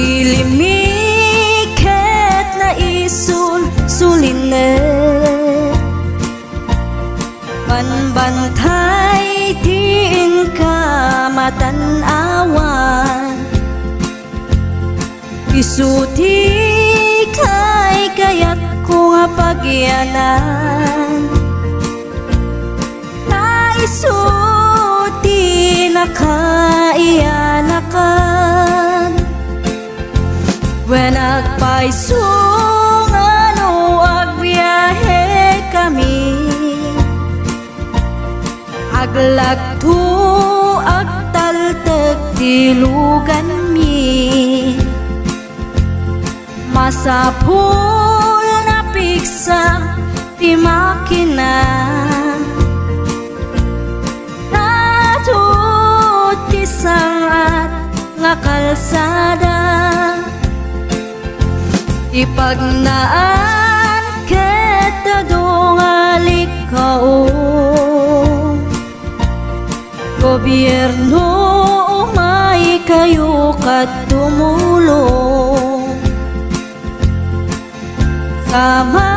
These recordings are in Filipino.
Ilimiket na sulinet panbantay diin ka matanawan isuti kay kayat ko nga pagyanan na isuti na kaiyanakan when agpaisong ano agbiyahe kami aglagto agtaltag tilugan mi masapul na piksa ti makina natut ti sangat nga kalsada ipagnaan ket dongalik kao gobyerno umay kayo kat tumulong kama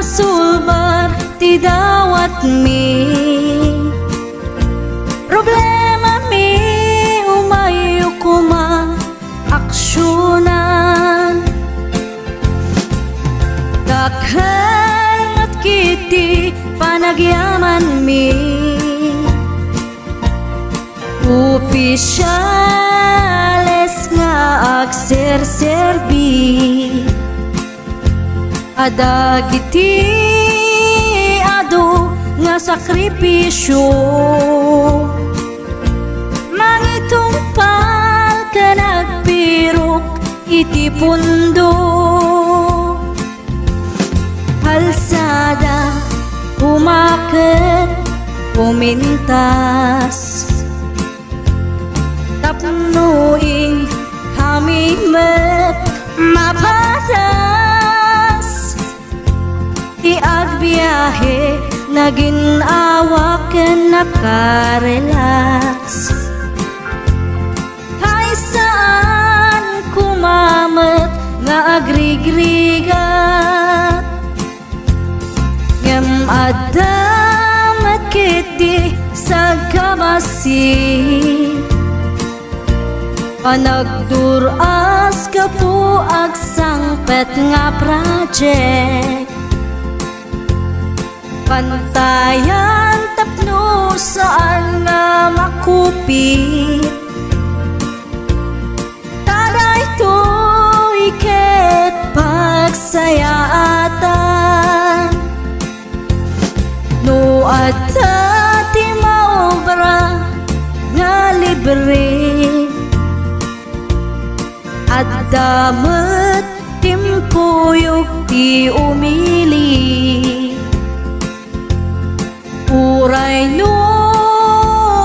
sulbar ti dawat mi problema mi umay kuma aksyonan dakhan at kiti panagyaman mi opisyales nga agserserbi adagiti ado nga sakripisyo mangitumpal ka nagpirok iti pundo kalsada umaket pumintas tapnuing kami met mapatas iagbiyahe naginawa ken nakarelax hay saan kumamet nga agrigrigat ngem adamet kiti sa kabasi panagduras ka po agsangpet nga project pantayan tapno saan nga makupit taday to'y ket pagsayaatan no adda ti maobra nga libre at damat timpuyog ti umili uray no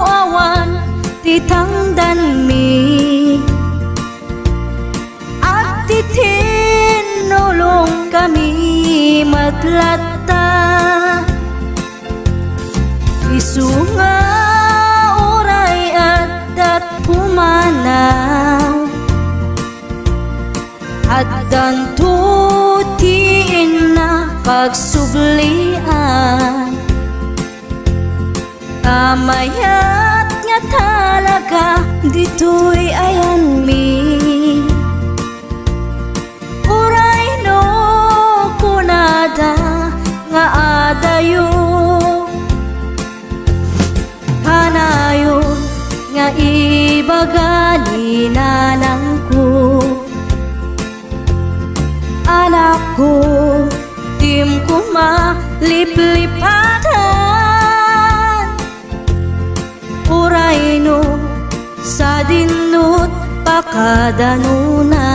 awan ti tangdan mi at ti tinulong kami matlatta isunga uray at pumanaw at dantutiin na pagsublian kamayat nga talaga dito'y ayan mi uray no kunada nga adayo kanayon nga ibagani nanang ko anak ko tim ko maliplipatan uray no sa dinut pakadanuna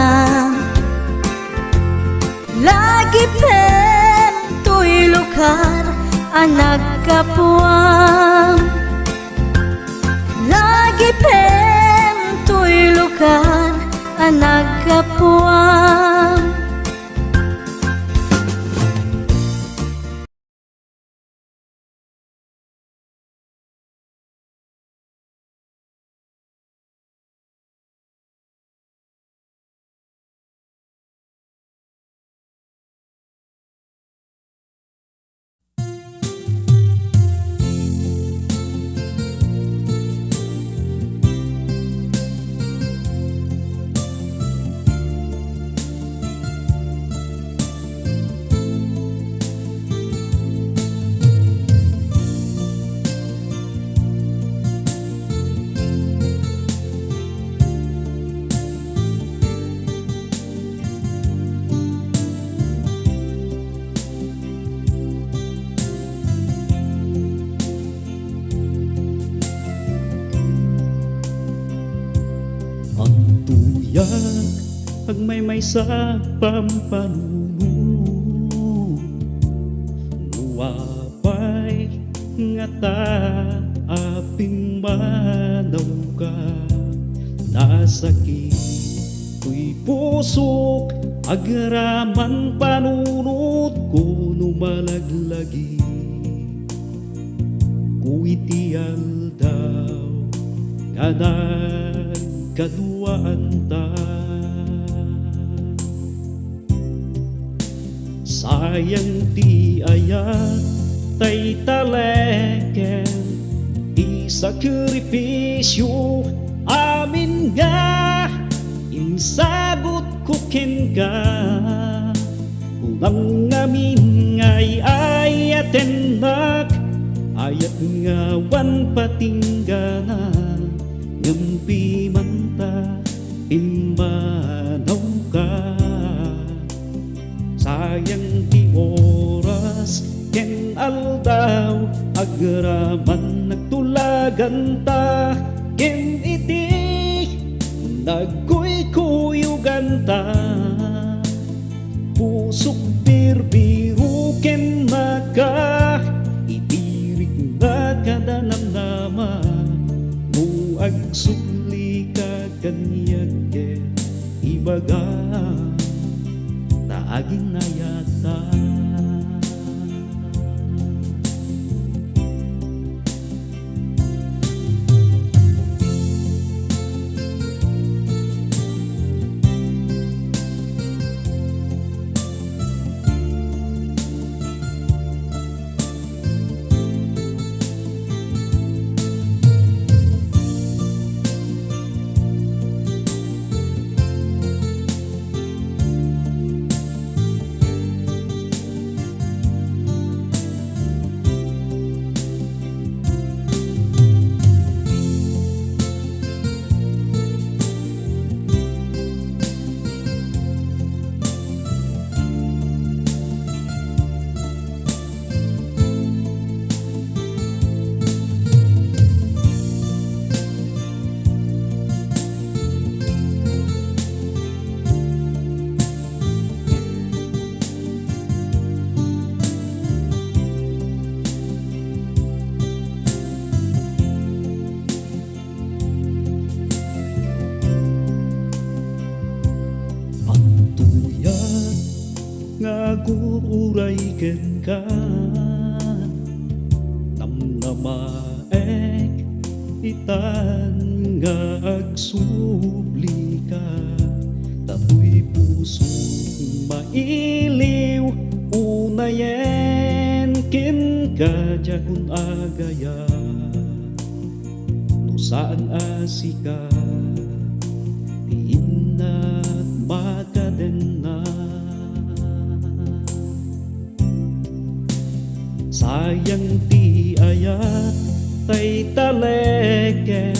lagi pen to'y lugar ang nagkapuam lagi pen to'y lugar ang nagkapuam Tuyak agmay sa pampanuno, nuwapay nga ta aping manaw ka. Nasakit ko'y pusok, agaraman panunod ko numalaglagi. Kuitial daw nga nagkaduaan ta. Sayang ti ayat tay taleken, ti sakripisyo amin nga insagot ko ken ka. Kung ang amin ngay ayatenak, ayat nga wan patinggana, ngampi manta imanaw ka. Sayang ti oras ken aldaw, agraman nagtulagan ta. Ken iti nagkuy-kuyugan ta, pusok birbiru ken maka. Itirik na kadanamnama, no agsuli ka kanyag ken ibaga taagin na yata. Nagururay ken ka, namnamaek itan nga agsubli ka. Tatoy puso mailiw, unayen ken ka jakun agaya. No saan asika tiinat makadenna. Sayang ti ayat tay taleken,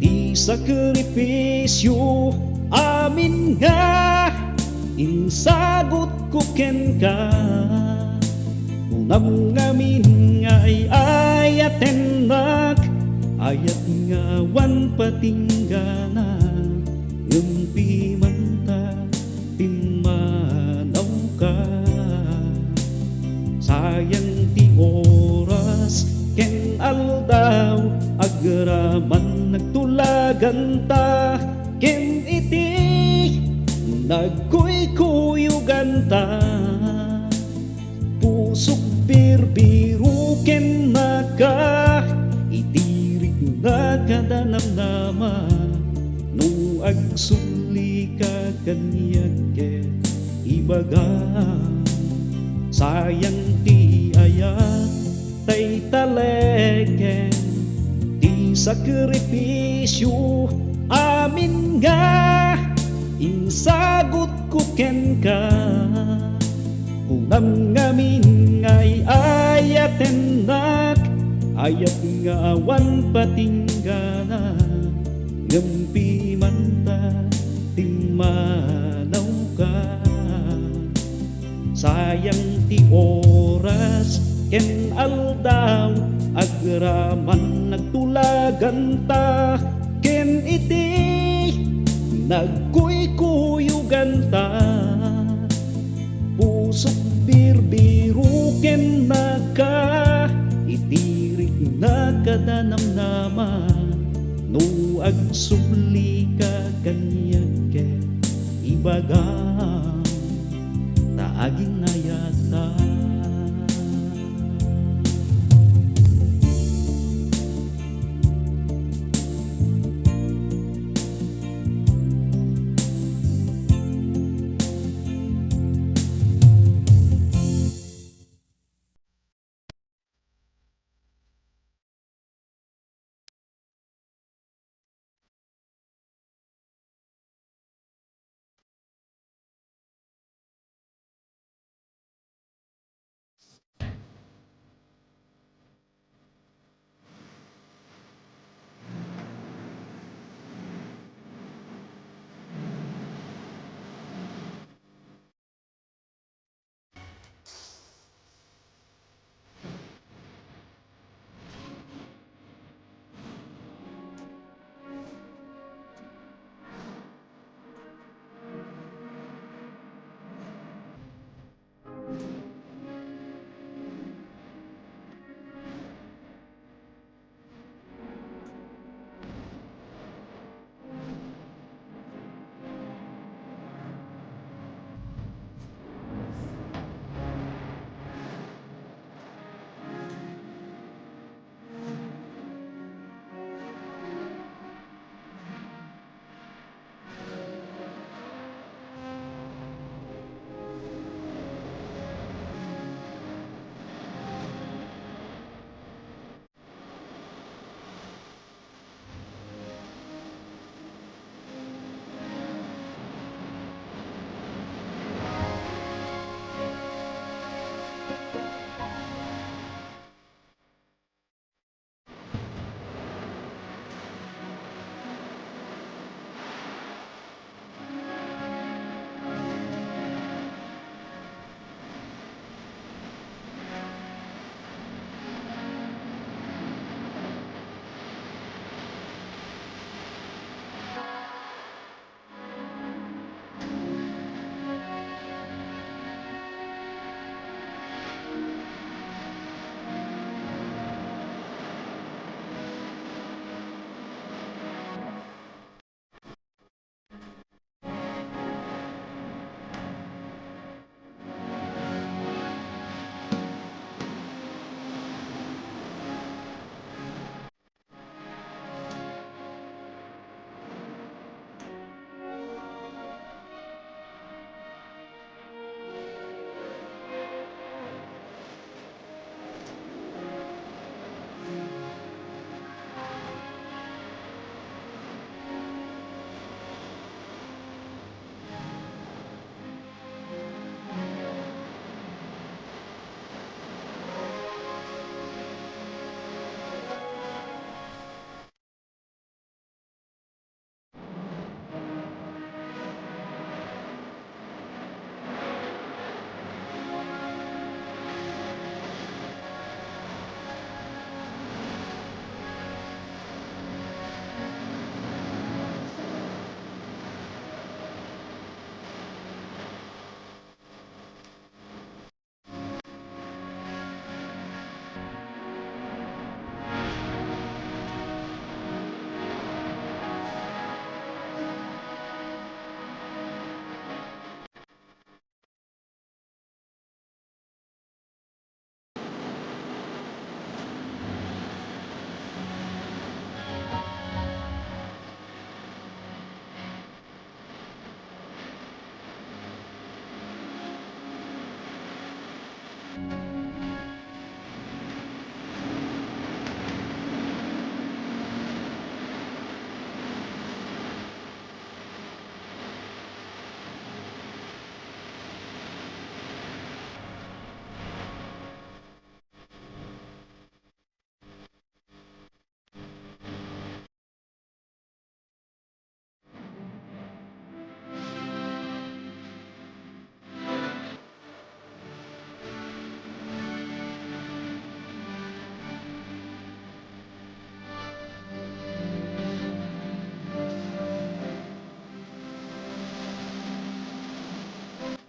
ti sakripisyo amin nga insagot ko ken ka. Kung ang amin nga ay ayatenak, ayat nga wan patinggana, ngampi manta timanaw ka. Sayang ti oras ken aldaw, agraman nagtulagan ta. Ken iti nagkuy-kuyugan ta, pusok birbiru ken maka. Itirik na kadanamnama, no agsuli ka kanyag ken ibaga. Sayang ti ayat tay taleken, ti sakripisyo amin nga insagot ko ken ka. Kung ang amin ngay ayatenak, ayat nga awan patinggana, ngampi manta tingmanaw ka. Sayang ti oras ken aldaw, agraman nagtulagan ta. Ken iti nagkuy-kuyugan ta, pusok birbiruken na ka, itirik na kadanamnaman, no agsubli ka kanyag ibaga